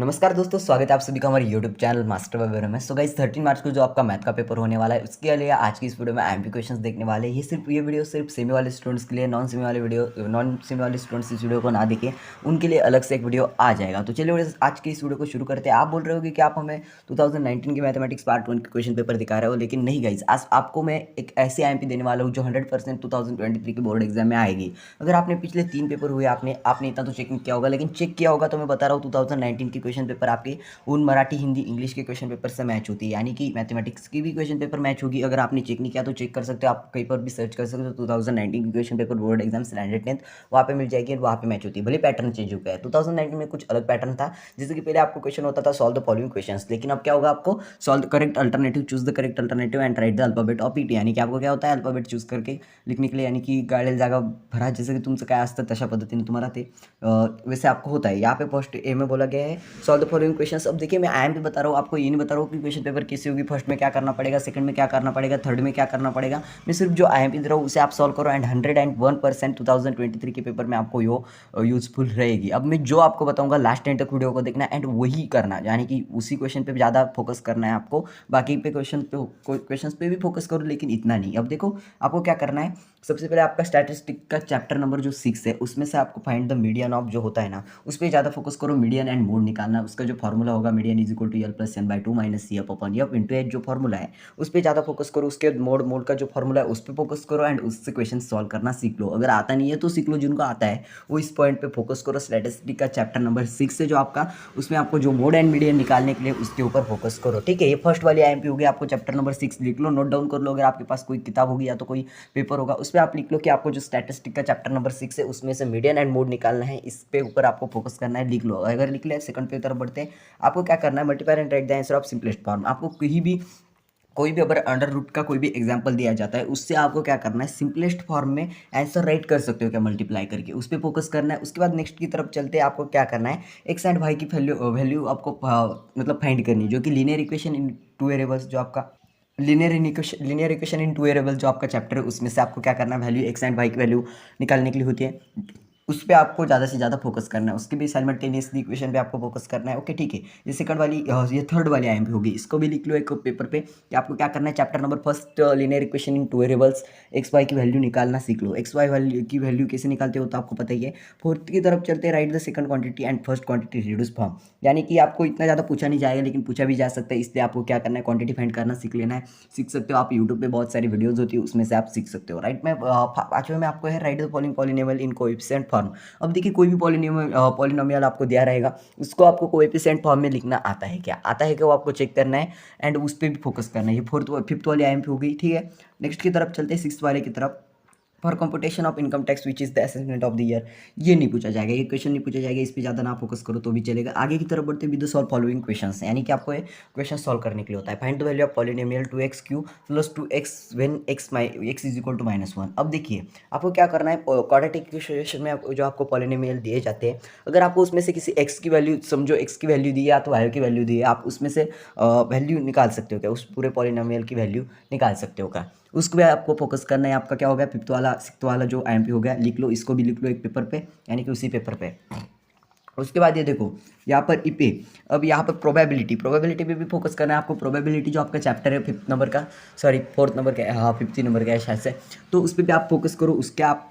नमस्कार दोस्तों, स्वागत है आप सभी का हमारे यूट्यूब चैनल मास्टर वेबर में। सो गाइस 13 मार्च को जो आपका मैथ का पेपर होने वाला है उसके लिए आज की इस वीडियो में एमपी क्वेश्चंस देखने वाले हैं। ये वीडियो सिर्फ सेमी वाले स्टूडेंट्स के लिए, नॉन सेमी वाले स्टूडेंट्स इस वीडियो को ना देखें, उनके लिए अलग से एक वीडियो आ जाएगा। तो चलिए आज की इस वीडियो को शुरू करते हैं। आप बोल रहे हो कि आप हमें 2019 के मैथमेटिक्स पार्ट 1 के क्वेश्चन पेपर दिखा रहे हो, लेकिन नहीं गाइस, आज आपको मैं एक ऐसे एमपी देने वाला हूँ जो 100% 2023 के बोर्ड एग्जाम में आएगी। अगर आपने पिछले 3 पेपर हुए, आपने इतना तो चेक नहीं किया होगा, लेकिन चेक किया होगा तो मैं बता रहा हूँ 2019 की क्वेश्चन पेपर आपके उन मराठी, हिंदी, इंग्लिश के क्वेश्चन पेपर से मैच होती है, यानी कि मैथमेटिक्स की भी क्वेश्चन पेपर मैच होगी। अगर आपने चेक नहीं किया तो चेक कर सकते हो, आप कहीं पर भी सर्च कर सकते हो 2019 की question paper board exam standard 10th, वहाँ पे मिल जाएगी, वहाँ पे मैच होती है। भले पैटर्न चेंज हो गया है, 2019 में कुछ अलग पैटर्न था, जैसे कि पहले आपको क्वेश्चन होता था सॉल्व द फॉलोइंग क्वेश्चंस, लेकिन अब क्या होगा, आपको solve the correct alternative, choose the correct alternative and right the alphabet of it, यानी कि आपको क्या होता है अल्फाबेट चूज करके लिखने के लिए, यानी की गाड्या जागा भरा, जैसे की तुमचं काय असतं तशा पद्धतीने तुम्हाला ते वैसे आपको होता है। यहाँ पे फर्स्ट ए में बोला गया है सॉल्व द फॉलोइंग क्वेश्चंस। अब देखिए मैं आई एम पे बता रहा हूँ, आपको ये नहीं बता रहा हूँ कि क्वेश्चन पेपर कैसी होगी, फर्स्ट में क्या करना पड़ेगा, सेकंड में क्या करना पड़ेगा, थर्ड में क्या करना पड़ेगा। मैं सिर्फ जो आई एम पे दे रहा हूँ उसे आप सॉल्व करो एंड 101% 2023 के पेपर में आपको यो यूजफुल रहेगी। अब मैं जो आपको बताऊंगा लास्ट टाइम तक वीडियो को देखना एंड वही करना, यानी कि उसी क्वेश्चन पे ज़्यादा फोकस करना है आपको। बाकी पे क्वेश्चन पे भी फोकस करो, लेकिन इतना नहीं। अब देखो आपको क्या करना है, सबसे पहले आपका स्टैटिस्टिक का चैप्टर नंबर जो 6 है उसमें से आपको फाइंड द मीडियन ऑफ जो होता है ना, उस पर ज़्यादा फोकस करो। मीडियन एंड मोड निकालना, उसका जो फॉर्मूला होगा median is equal to L plus N by two minus C F upon F into H, जो फॉर्मूला है उस पर ज़्यादा फोकस करो। उसके मोड का जो फॉर्मूला है उस पर फोकस करो एंड उससे क्वेश्चन सॉल्व करना सीख लो। अगर आता नहीं है तो सीख लो, जिनको आता है वो इस पॉइंट पे फोकस करो। स्टैटिस्टिक का चैप्टर नंबर 6 है जो आपका, उसमें आपको जो मोड एंड मीडियन निकालने के लिए उसके ऊपर फोकस करो, ठीक है। ये फर्स्ट वाली आईएमपी होगी, आपको चैप्टर नंबर 6 लिख लो, नोट डाउन कर लो। अगर आपके पास कोई किताब होगी या तो कोई पेपर होगा उस पर आप लिख लो कि आपको जो स्टैटिस्टिक का चैप्टर नंबर 6 है उसमें से मीडियन एंड मोड निकालना है, इस पे ऊपर आपको फोकस करना है, लिख लो। अगर लिख लिया, सेकंड पे तरफ बढ़ते हैं। आपको क्या करना है, multiply and right the answer of simplest form. आपको कहीं भी कोई भी अगर अंडर रूट का कोई भी एग्जाम्पल दिया जाता है उससे आपको क्या करना है, सिंपलेस्ट फॉर्म में आंसर राइट कर सकते हो क्या, मल्टीप्लाई करके उस पर फोकस करना है। उसके बाद नेक्स्ट की तरफ चलते हैं। आपको क्या करना है, एक्स एंड वाई की वैल्यू आपको मतलब फाइंड करनी, जो कि linear equation in two variables, जो आपका linear equation in two variable जो आपका चैप्टर है उसमें से आपको क्या करना है, वैल्यू एक्स एंड वाई की वैल्यू निकालने के लिए होती है, उस पर आपको ज़्यादा से ज़्यादा फोकस करना है। उसके भी साइमल्टेनियसली इक्वेशन पे आपको फोकस करना है, ओके ठीक है। ये सेकंड वाली, ये थर्ड वाली आईएमपी होगी, इसको भी लिख लो एक पेपर पे कि आपको क्या करना है। Chapter number first linear equation in two variables, X Y की वैल्यू निकालना सीख लो। एक्स वाई वैल्यू की वैल्यू कैसे निकालते हो तो आपको पता ही है। फोर्थ की तरफ चलते हैं, right the second quantity and first quantity reduce form, यानी कि आपको इतना ज़्यादा पूछा नहीं जाएगा लेकिन पूछा भी जा सकता है, इसलिए आपको क्या करना है, क्वांटिटी फाइंड करना सीख लेना है। सीख सकते हो आप, यूट्यूब पे बहुत सारी वीडियोज़ होती है उसमें से आप सीख सकते हो, राइट। मैं पाँचवें में आपको है right the following polynomial in coefficient form. अब देखिए कोई भी पॉलिनोमियल आपको दिया रहेगा, उसको आपको कोएफिशिएंट फॉर्म में लिखना आता है क्या, आता है क्या, वो आपको चेक करना है एंड उस पर भी फोकस करना है। ये फिफ्थ वाली आईएमपी हो गई, ठीक है। नेक्स्ट की तरफ चलते हैं, सिक्स वाले की तरफ। For computation of income tax which is the assessment of the year, ये नहीं पूछा जाएगा, ये क्वेश्चन नहीं पूछा जाएगा, इस पर ज़्यादा ना फोकस करो तो भी चलेगा। आगे की तरफ बढ़ते विद सॉल्व फॉलोइंग क्वेश्चंस, यानी कि आपको ये क्वेश्चन सॉल्व करने के लिए होता है। Find the value of polynomial 2x³ plus 2x when x is equal to -1। अब देखिए आपको क्या करना है, क्वाड्रेटिक इक्वेशन में जो आपको पॉलिनोमियल दिए जाते हैं, अगर आपको उसमें से किसी x की वैल्यू, समझो x की वैल्यू दी है या तो y की वैल्यू दी है, आप उसमें से वैल्यू निकाल सकते हो क्या, उस पूरे पॉलिनोमियल की वैल्यू निकाल सकते हो क्या, उसको भी आपको फोकस करना है। आपका क्या हो गया, फिफ्थ वाला सिक्स्थ वाला जो आईएमपी हो गया, लिख लो, इसको भी लिख लो एक पेपर पे, यानी कि उसी पेपर पे। उसके बाद ये देखो यहाँ पर इपे, अब यहाँ पर प्रोबेबिलिटी पे भी फोकस करना है आपको। प्रोबेबिलिटी जो आपका चैप्टर है फिफ्थ नंबर का, सॉरी फोर्थ नंबर का है, हाँ 50 नंबर का है शायद से, तो उस पर भी आप फोकस करो। उसके आप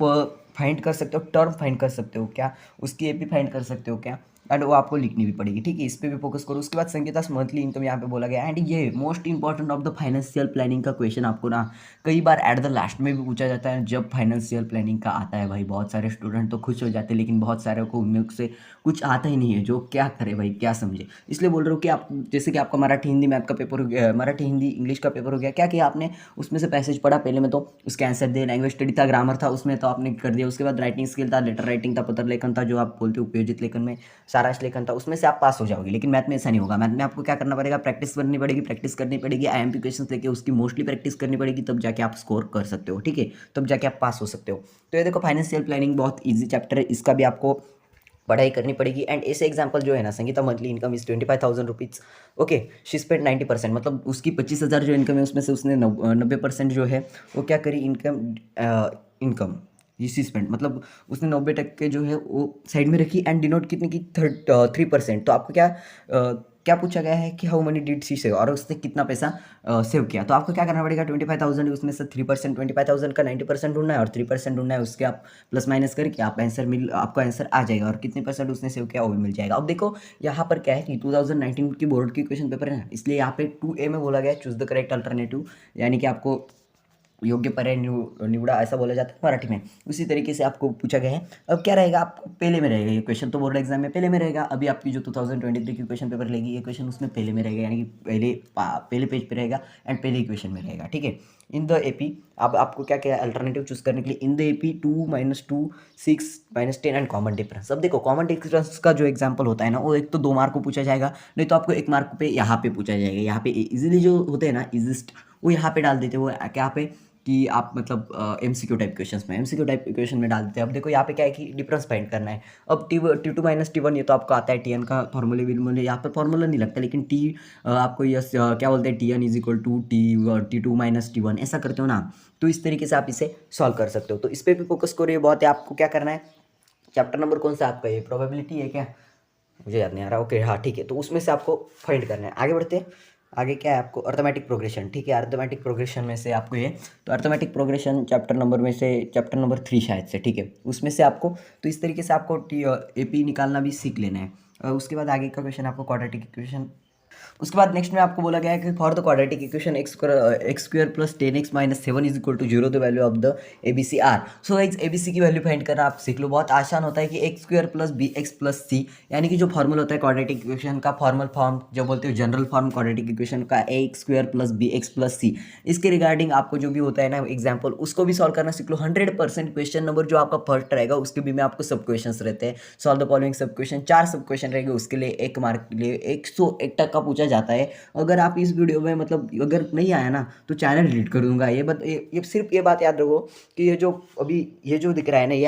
फाइंड कर सकते हो, टर्म फाइंड कर सकते हो क्या, उसकी एपी फाइंड कर सकते हो क्या, एंड वो आपको लिखनी भी पड़ेगी, ठीक है। इस पर भी फोकस करो। उसके बाद संकेतास मंथली इनकम यहाँ पे बोला गया, एंड ये most important of the financial planning का क्वेश्चन आपको ना कई बार एट द लास्ट में भी पूछा जाता है। जब फाइनेंशियल प्लानिंग का आता है भाई, बहुत सारे स्टूडेंट तो खुश हो जाते हैं, लेकिन बहुत सारे को उनमें से कुछ आता ही नहीं है, जो क्या करे भाई, क्या समझे। इसलिए बोल रहा हूँ कि आप, जैसे कि आपका मराठी हिंदी मैथ का पेपर हो गया, मराठी हिंदी इंग्लिश का पेपर हो गया, क्या किया आपने, उसमें से पैसेज पढ़ा पहले में, तो उसके आंसर दे, लैंग्वेज स्टडी था, ग्रामर था उसमें तो आपने कर दिया। उसके बाद राइटिंग स्किल था, लेटर राइटिंग था, पत्र लेखन था, जो आप बोलते हो उपयोजित लेखन में सारांश लेखन था, उसमें से आप पास हो जाओगे। लेकिन मैथ में ऐसा नहीं होगा, मैथ में आपको क्या करना पड़ेगा, प्रैक्टिस करनी पड़ेगी, प्रैक्टिस करनी पड़ेगी, आईएमपी क्वेश्चंस लेके उसकी मोस्टली प्रैक्टिस करनी पड़ेगी, तब जाके आप स्कोर कर सकते हो, ठीक है, तब जाके आप पास हो सकते हो। तो ये देखो फाइनेंशियल प्लानिंग बहुत ईजी चैप्टर है, इसका भी आपको पढ़ाई करनी पड़ेगी। एंड ऐसे एग्जाम्पल जो है ना, Sangeeta monthly income is 25,000 rupees, okay, she spend 90%, मतलब उसकी 25,000 जो इनकम है उसमें से उसने 90% जो है वो क्या करी, इनकम इसी स्पेंड मतलब उसने 90% जो है वो साइड में रखी एंड डिनोट कितने की 3%। तो आपको क्या पूछा गया है कि how money did she save, और उसने कितना पैसा सेव किया। तो आपको क्या करना पड़ेगा, 25,000 उसमें से 3%, 25,000 का 90% ढूंढना है और 3% ढूंढना है, उसके आप प्लस माइनस करके आपको आंसर आ जाएगा और कितने परसेंट उसने सेव किया वो भी मिल जाएगा। अब देखो यहाँ पर क्या है कि 2019 की बोर्ड की क्वेश्चन पेपर है ना, इसलिए यहाँ पे 2A में बोला गया चूज द करेक्ट अल्टरनेटिव, यानी कि आपको योग्य पर्याय निवड़ा ऐसा बोला जाता है मराठी में। उसी तरीके से आपको पूछा गया है। अब क्या रहेगा, आपको पहले में रहेगा ये क्वेश्चन, तो बोर्ड एग्जाम में पहले में रहेगा। अभी आपकी जो 2023 की क्वेश्चन पेपर लेगी ये क्वेश्चन उसमें पहले में रहेगा, यानी कि पहले पेज पे रहेगा एंड पहले ही क्वेश्चन में रहेगा, ठीक है। इन द एपी, अब आपको क्या क्या अल्टरनेटिव चूज करने के लिए, in the AP 2 -2 6 -10 and common difference. अब देखो कॉमन डिफरेंस का जो एग्जाम्पल होता है ना, वो एक तो 2 मार्क को पूछा जाएगा, नहीं तो आपको 1 मार्क पे यहाँ पे पूछा जाएगा। यहाँ पे इजीली जो होते हैं ना इजिस्ट, वो यहाँ पे डाल देते हैं, वो क्या पे कि आप मतलब एमसीक्यू टाइप क्वेश्चंस में, एमसीक्यू टाइप क्वेश्चन में डाल देते हैं। अब देखो यहाँ पे क्या है कि डिफरेंस फाइंड करना है। अब T2 - T1 ये तो आपको आता है, टीएन का फॉर्मूले विर्मूले, यहाँ पर फॉर्मूला नहीं लगता, लेकिन आपको यस क्या बोलते हैं, TN = T2 - T1 ऐसा करते हो ना। तो इस तरीके से आप इसे सॉल्व कर सकते हो। तो इस पर भी फोकस करो, ये बहुत है। आपको क्या करना है, चैप्टर नंबर कौन सा आपका, ये प्रोबेबिलिटी है क्या, मुझे याद नहीं आ रहा। ओके हाँ ठीक है, तो उसमें से आपको फाइंड करना है। आगे बढ़ते हैं। आगे क्या है आपको, अर्थमेटिक प्रोग्रेशन, ठीक है। अर्थमेटिक प्रोग्रेशन में से आपको ये, तो अर्थमेटिक प्रोग्रेशन चैप्टर नंबर में से चैप्टर नंबर 3 शायद से, ठीक है, उसमें से आपको, तो इस तरीके से आपको AP निकालना भी सीख लेना है। उसके बाद आगे का क्वेश्चन आपको क्वाड्रेटिक इक्वेशन। उसके बाद नेक्स्ट में आपको बोला गया है कि for the quadratic equation x² + 10x - 7 = 0 the value of the ABC are. So guys ABC की वैल्यू फाइंड करना आप सीख लो, बहुत आसान होता है कि x² + bx + c, यानी कि जो फॉर्मूला होता है क्वाड्रेटिक इक्वेशन का, फॉर्मल फॉर्म जो बोलते हो, जनरल फॉर्म क्वाड्रेटिक इक्वेशन का x² + bx + c, इसके रिगार्डिंग आपको जो भी होता है ना एग्जाम्पल, उसको भी सॉल्व करना सीख लो। 100% क्वेश्चन नंबर जो आपका फर्स्ट रहेगा उसके भी में आपको सब क्वेश्चन रहते हैं। सॉल्व द फॉलोइंग सब क्वेश्चन, 4 सब क्वेश्चन रहेंगे, उसके लिए 1 मार्क के लिए 101 तक का पूछा जाता है। अगर आप इस वीडियो में मतलब अगर नहीं आया ना तो चैनल डिलीट कर दूंगा। ये सिर्फ ये बात याद रखो कि ये जो अभी ये जो दिख रहा है ना, ये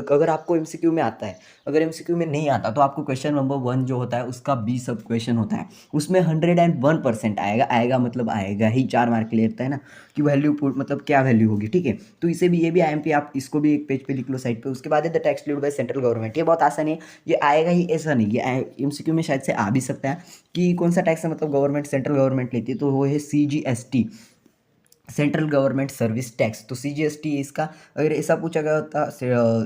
अगर आपको MCQ में आता है, अगर MCQ में नहीं आता तो आपको क्वेश्चन नंबर 1 जो होता है उसका B सब क्वेश्चन होता है, उसमें 101% आएगा मतलब आएगा ही। 4 मार्क के लिए रहता है ना कि वैल्यू मतलब क्या वैल्यू होगी, ठीक है। तो इसे भी, ये भी IMP, आप इसको भी एक पेज पे लिख लो साइड पे। उसके बाद है the tax due by central government, ये बहुत आसान है, ये आएगा ही ऐसा नहीं, ये MCQ में शायद से आ भी सकता है कि कौन सा टैक्स है मतलब गवर्नमेंट, सेंट्रल गवर्नमेंट लेती है, तो वो है CGST, central government service tax. तो CGST इसका, अगर ऐसा पूछा गया होता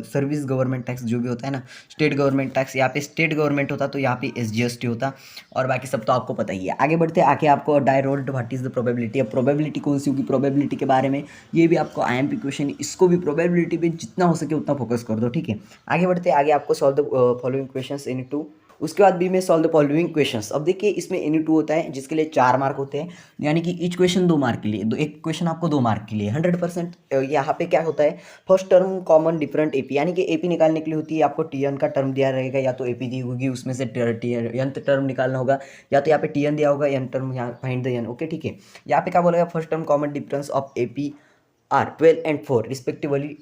सर्विस गवर्नमेंट टैक्स जो भी होता है ना, स्टेट गवर्नमेंट टैक्स, यहाँ पे स्टेट गवर्नमेंट होता तो यहाँ पे SGST होता, और बाकी सब तो आपको पता ही है। आगे बढ़ते आके आपको डायरोल्ड व्हाट इज द प्रोबेबिलिटी। अब प्रोबेबिलिटी कौन सी होगी, प्रोबेबिलिटी के बारे में ये भी आपको IMP क्वेश्चन, इसको भी प्रोबेबिलिटी पे जितना हो सके उतना फोकस कर दो, ठीक है। आगे बढ़ते आगे आपको solve the following questions in two. उसके बाद बी में सॉल्व द फॉलोइंग क्वेश्चंस। अब देखिए इसमें NE2 होता है जिसके लिए 4 मार्क होते हैं, यानी कि ईच क्वेश्चन 2 मार्क के लिए, एक क्वेश्चन आपको 2 मार्क के लिए 100%। यहाँ पे क्या होता है, first term common different AP, यानी कि AP निकालने के लिए होती है आपको TN का टर्म दिया रहेगा, या तो AP दी होगी उसमें से nth टर्म निकालना होगा, या तो यहाँ पे TN दिया होगा, n टर्म, यहाँ फाइंड द n, ओके ठीक है। यहाँ पे क्या बोलेगा, first term common difference of AP are 12 and 4 respectively,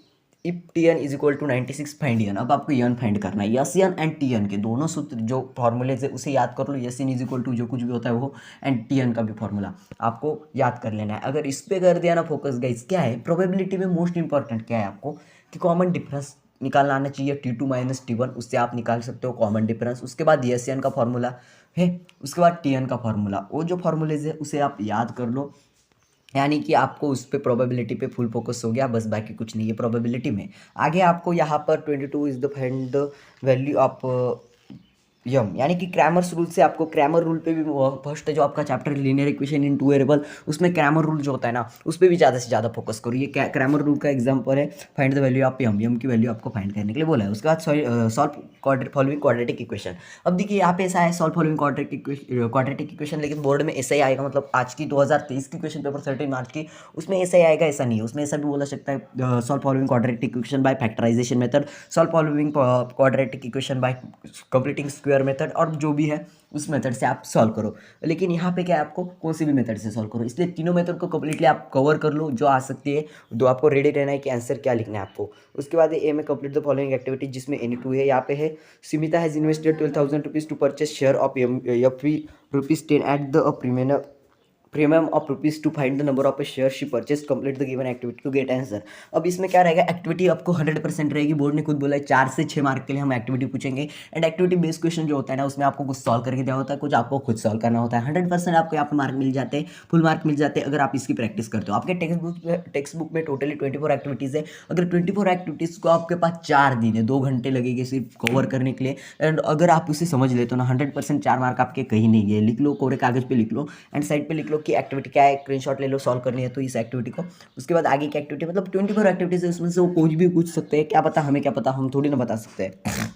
if TN = 96 find n। अब आपको n फाइंड करना है, SN एंड TN के दोनों सूत्र जो फॉर्मूलेज है उसे याद कर लो। SN = जो कुछ भी होता है वो, एंड TN का भी फॉर्मूला आपको याद कर लेना है। अगर इस पे कर दिया ना फोकस गाइस, क्या है प्रोबेबिलिटी में मोस्ट इंपॉर्टेंट क्या है आपको, कि कॉमन डिफरेंस निकालना आना चाहिए। T2 - T1, उससे आप निकाल सकते हो कॉमन डिफरेंस। उसके बाद SN का फॉर्मूला है, उसके बाद TN का फॉर्मूला, वो जो फॉर्मूलेज है उसे आप याद कर लो, यानी कि आपको उस पर प्रोबेबिलिटी पे फुल फोकस हो गया, बस बाकी कुछ नहीं है प्रोबेबिलिटी में। आगे आपको यहाँ पर 22 is the find the value of m, यानी कि क्रैमर्स रूल से आपको, क्रैमर रूल पे भी फर्स्ट जो आपका चैप्टर लीनियर इक्वेशन इन 2 वेरिएबल, उसमें क्रैमर रूल जो होता है ना उस पर भी ज़्यादा से ज़्यादा फोकस करो। ये क्रैमर रूल का एग्जांपल है, फाइंड द वैल्यू ऑफ यम की वैल्यू आपको फाइंड करने के लिए बोला है। उसके बाद सॉल्व फॉलोइंग क्वाड्रेटिक इक्वेशन। अब देखिए यहाँ पे ऐसा है, सॉल्व फॉलोइंग क्वाड्रेटिक इक्वेशन, लेकिन बोर्ड में ऐसा ही आएगा, मतलब आज की 2023 की क्वेश्चन पेपर 13 मार्च की, उसमें ऐसा ही आएगा, ऐसा नहीं है। उसमें ऐसा भी बोला सकता है, solve following quadratic equation by factorisation method, solve following quadratic equation by completing square method, और जो भी है उस मेथड से आप सॉल्व करो। लेकिन यहाँ पे क्या है, आपको कौन सी भी मेथड से सॉल्व करो, इसलिए तीनों मेथड को कंप्लीटली आप कवर कर लो जो आ सकती है। दो आपको रेडी रहना है कि आंसर क्या लिखना है आपको। उसके बाद ए में कंप्लीट द फॉलोइंग एक्टिविटी, जिसमें NE2 है। यहाँ पे है Smita has invested 12,000 rupees to purchase share of FV ₹10 at the premium premium of rupees to find the number of a share she purchase complete the given activity to get answer. अब इसमें क्या रहेगा, activity आपको 100% रहेगी। Board ने खुद बोला है 4 से 6 मार्क के लिए हम एक्टिविटी पूछेंगे। एंड एक्टिविटी बेस्ड क्वेश्चन जो होता है ना, उसमें आपको कुछ सॉल्व करके दिया होता है, कुछ आपको खुद सॉल्व करना होता है। 100% आपको यहाँ पे मार्क मिल जाते हैं, फुल मार्क मिल जाते हैं अगर आप इसकी प्रैक्टिस करते हो। आपके टेक्स्ट बुक में टोटली 24 एक्टिविटीज़ है। अगर 24 एक्टिविटीज़ को आपके पास 4 दिन है, 2 घंटे लगेंगे सिर्फ कवर करने के लिए। एंड अगर आप उसे समझ लेते हो ना, 100% 4 मार्क आपके कहीं नहीं गए। लिख लो, कोरे कागज पे लिख लो एंड साइड पे लिख लो कि एक्टिविटी क्या है, स्क्रीनशॉट ले लो, सॉल्व करनी है तो इस एक्टिविटी को। उसके बाद आगे की एक्टिविटी, मतलब 24 एक्टिविटीज है, उसमें से वो कुछ भी पूछ सकते हैं। क्या पता, हमें क्या पता, हम थोड़ी ना बता सकते हैं।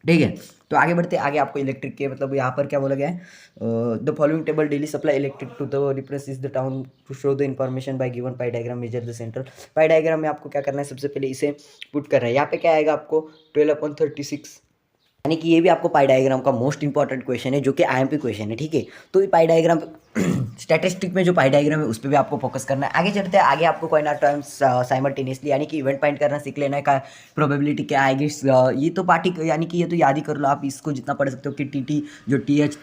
ठीक है, तो आगे बढ़ते हैं। आगे आपको इलेक्ट्रिक के, मतलब यहाँ पर क्या बोला गया है, the following table daily supply electric to the repress is the town to show the information by given pie diagram measure the central. Pie diagram में आपको क्या करना है, सबसे पहले इसे पुट कर रहा है। यहाँ पे क्या आएगा आपको 12/36, यानी कि ये भी आपको पाई डायग्राम का मोस्ट इंपॉर्टेंट क्वेश्चन है, जो कि आईएमपी क्वेश्चन है। ठीक है, तो ये पाई डायग्राम स्टैटिस्टिक में जो पाई डायग्राम है उस पर भी आपको फोकस करना है। आगे चलते हैं, आगे आपको कोई ना टर्म्स साइमल्टेनियसली, यानी कि इवेंट फाइंड करना सीख लेना है। का प्रोबेबिलिटी क्या आएगी, ये तो पार्टी, यानी कि ये तो याद ही कर लो आप, इसको जितना पढ़ सकते हो कि टी जो TH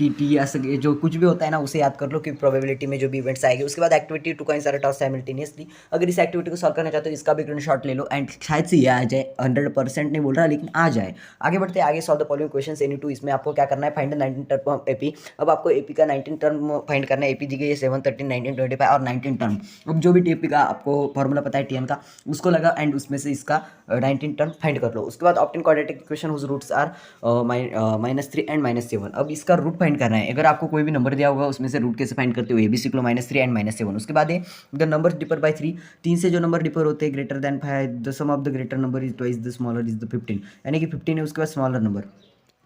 TT ऐसे जो कुछ भी होता है ना, उसे याद कर लो कि प्रोबेबिलिटी में जो भी इवेंट्स आएंगे। उसके बाद एक्टिविटी टू कॉइन सारा टॉस साइमल्टेनियसली, अगर इस एक्टिविटी को सॉल्व करना चाहते हो इसका भी स्क्रीनशॉट ले लो एंड शायद से ये आ जाए। 100% नहीं बोल रहा, लेकिन आ जाए। आगे बढ़ते हैं, आगे solve the following questions any two. इसमें आपको क्या करना है, find the 19 term of AP. अब आपको एपी का 19 टर्म फाइंड करना है। एपी दी गई है 7, 13, 19, 25 और 19 टर्म। अब जो भी टीपी का आपको फॉर्मूला पता है TN का, उसको लगा एंड उसमें से इसका 19 टर्म फाइंड कर लो। उसके बाद obtain quadratic equation whose roots are -3 and -7। अब इसका रूट फाइंड करना है। अगर आपको कोई भी नंबर दिया होगा उसमें से रूट कैसे फाइंड करते हो, ये भी सीख लो, -3 एंड -7। उसके बाद है द नंबर डिफर बाय 3, 3 से जो नंबर डिफर होते हैं greater than 5, the sum of the greater number is twice the smaller is the 15, यानी कि 15 है, उसके बाद स्मॉलर नंबर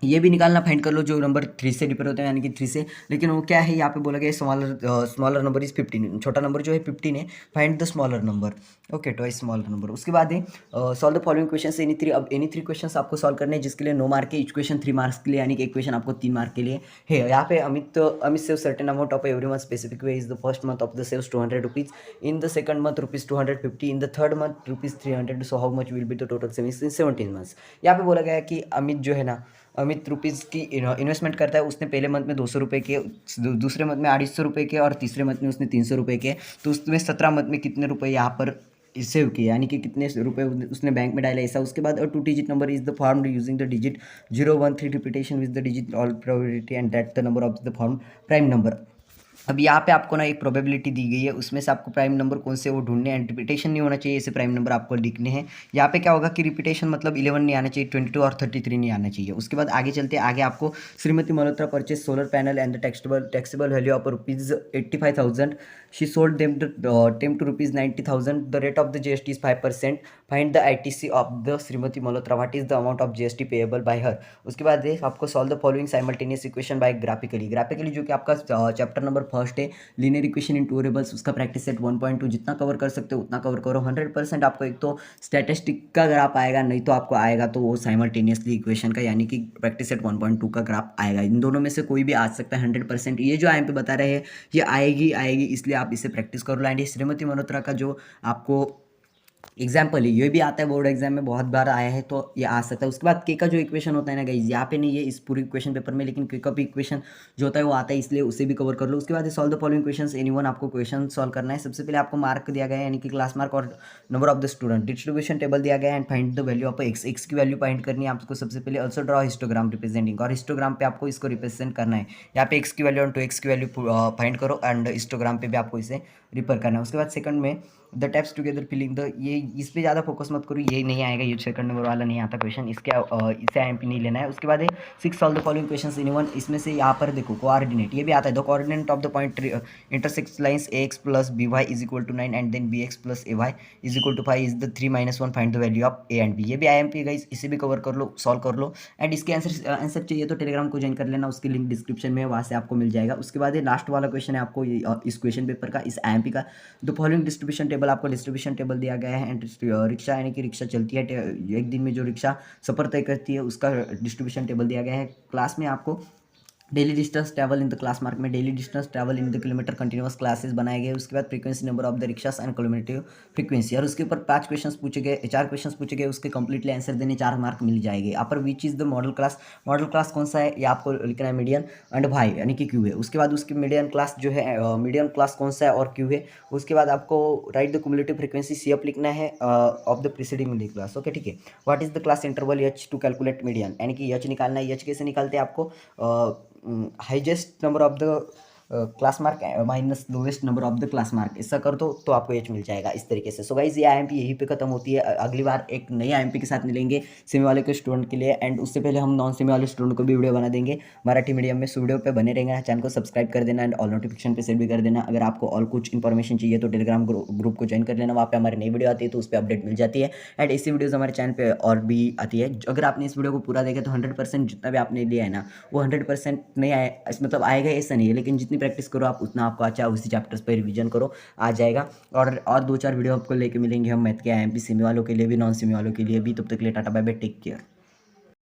ये भी निकालना, फाइंड कर लो जो नंबर 3 से डिफर होते हैं, यानी कि 3 से। लेकिन वो क्या है, यहाँ पे बोला गया स्मॉलर नंबर इज 15, छोटा नंबर जो है 15 है, find the smaller number. Okay, twice smaller number. उसके बाद है solve the following question any 3। अब एनी 3 क्वेश्चन आपको सॉल्व करने हैं, जिसके लिए 9 मार्क के, इक्वेशन 3 मार्क्स के लिए, यानी कि इक्वेशन आपको 3 मार्क के लिए है। यहाँ पे Amit save certain amount of every month specific way is the first month of the saves 200 rupees, in the second month ₹250, in the third month ₹300। So how much will be the total savings in 17 months. यहाँ पे बोला गया है कि अमित जो है ना, Amit rupees की इन्वेस्टमेंट करता है। उसने पहले मंथ में 200 रुपये के, दूसरे मंथ में 250 रुपये के और तीसरे मंथ में उसने 300 रुपये के। तो उसमें 17 मंथ में कितने रुपये यहाँ पर सेव किए, यानी कि कितने रुपये उसने बैंक में डाला ऐसा। उसके बाद 2 digit number is the form using the digit 0, 1, 3 repetition with the digit all probability and that the number of the form prime number. अब यहाँ पे आपको ना एक प्रोबेबिलिटी दी गई है, उसमें से आपको प्राइम नंबर कौन से वो ढूंढने हैं। रिपीटेशन नहीं होना चाहिए, ऐसे प्राइम नंबर आपको लिखने हैं। यहाँ पे क्या होगा कि रिपीटेशन मतलब 11 नहीं आना चाहिए, 22 और 33 नहीं आना चाहिए। उसके बाद आगे चलते हैं, आगे आपको Shrimati Malhotra purchase solar panel and the taxable value of ₹85,000, she sold them to ₹90,000, the rate of the GST is 5%, find the ITC of the Shrimati Malhotra, what is the amount of GST payable by हर। उसके बाद आपको solve the following simultaneous equation by graphically जो कि आपका chapter number first है, linear equation in two variables, उसका practice set 1.2 जितना cover कर सकते हो उतना कवर करो। 100% आपको एक तो स्टैटिस्टिक का ग्राफ आएगा, नहीं तो आपको आएगा तो वो साइमल्टेनियसली इक्वेशन का, यानी कि प्रैक्टिस सेट 1.2 का ग्राफ आएगा। इन दोनों में से कोई भी आ सकता है 100%। ये जो आईएमपी बता रहे हैं ये आएगी, इसलिए आप इसे प्रैक्टिस करो। एंड ये श्रीमती मल्होत्रा का जो आपको एग्जाम्पल है, ये भी आता है बोर्ड एग्जाम में, बहुत बार आया है, तो ये आ सकता है। उसके बाद के का जो इक्वेशन होता है ना गाइस, यहाँ पे नहीं है इस पूरी इक्वेशन पेपर में, लेकिन के का भी इक्वेशन जो होता है वो आता है, इसलिए उसे भी कवर कर लो। उसके बाद solve the following questions anyone, आपको क्वेश्चन सॉल्व करना है। सबसे पहले आपको मार्क दिया गया है, यानी कि क्लास मार्क और number of the student, distribution table दिया गया है and find the value of x की वैल्यू फाइंड करनी है आपको। सबसे पहले ऑल्सो ड्रॉ हिस्टोग्राम रिप्रेजेंटिंग, और हिस्टोग्राम पे आपको इसको रिप्रेजेंट करना है। यहाँ पे एक्स की वैल्यू और 2x की वैल्यू फाइंड करो एंड हिस्टोग्राम पे भी आपको इसे रिपर करना है। उसके बाद सेकंड में the taps together filling the, ये इस पे ज़्यादा फोकस मत करो, ये नहीं आएगा, ये सेकंड नंबर वाला नहीं आता क्वेश्चन, इसे आईएमपी नहीं लेना है। उसके बाद 6 solve the following questions in one, इसमें से यहाँ पर देखो कोऑर्डिनेट, ये भी आता है। The coordinate of the point intersect lines ax plus by is equal to 9 and then bx plus ay is equal to 5 is the 3 - 1, find the value of a and b। ये भी IMP guys, इसे भी cover कर लो, solve कर लो। And इसके answer चाहिए तो Telegram को ज्वाइन कर लेना, उसकी लिंक डिस्क्रिप्शन में, वहाँ से आपको मिल जाएगा। उसके बाद लास्ट वाला क्वेश्चन है आपको इस क्वेश्चन पेपर का, इस आईएमपी का। द फॉलोइंग डिस्ट्रीब्यूशन टेबल, आपको डिस्ट्रीब्यूशन टेबल दिया गया है एंड रिक्शा, यानी कि रिक्शा चलती है एक दिन में जो रिक्शा सफ़र तय करती है उसका डिस्ट्रीब्यूशन टेबल दिया गया है। क्लास में आपको daily distance travel in the class mark में daily distance travel in the kilometre continuous classes बनाए गए। उसके बाद frequency number of the rickshaws and kilometre frequency, और उसके ऊपर 5 क्वेश्चंस पूछे गए, 4 क्वेश्चंस पूछे गए, उसके कंप्लीटली आंसर देने 4 मार्क मिल जाएंगे। Upper which is the modal class कौन सा है, ये आपको लिखना है मीडियन एंड भाई यानी कि क्यू है। उसके बाद उसकी मीडियन क्लास जो है, मीडियन क्लास कौन सा है और क्यू है। उसके बाद आपको राइट द क्यूमुलेटिव फ्रीक्वेंसी सी अप लिखना है of the preceding median class. Okay ठीक है। What is the class interval H to calculate median, यानी कि एच निकालना है। एच कैसे निकालते हैं आपको, highest number of the class mark minus lowest number of the class mark, ऐसा कर दो तो आपको एच मिल जाएगा इस तरीके से। सो गाइस ये आईएमपी यहीं पे खत्म होती है। अगली बार एक नई आईएमपी के साथ मिलेंगे सेमी वाले के स्टूडेंट के लिए, एंड उससे पहले हम नॉन सेमी वाले स्टूडेंट को भी वीडियो बना देंगे मराठी मीडियम में। सो वीडियो पे बने रहेंगे, चैनल को सब्सक्राइब कर देना एंड ऑल नोटिफिकेशन पे सेट भी कर देना। अगर आपको और कुछ इन्फॉर्मेशन चाहिए तो टेलीग्राम ग्रुप को ज्वाइन कर लेना, वहाँ पे हमारी नई वीडियो आती है तो उस पर अपडेट मिल जाती है। एंड ऐसी वीडियोज़ हमारे चैनल पे और भी आती है। अगर आपने इस वीडियो को पूरा देखा तो 100% जितना भी आपने लिया है ना वो 100% नहीं आए, मतलब आएगा ऐसा नहीं है, लेकिन जितनी प्रैक्टिस करो आप उतना आपको अच्छा, उसी चैप्टर्स पर रिवीजन करो आ जाएगा। और 2-4 वीडियो आपको लेके मिलेंगे हम मैथ के आईएमपी सेमी वालों के लिए भी, नॉन सेमी वालों के लिए भी। तब तक के लिए tata bye bye, take care.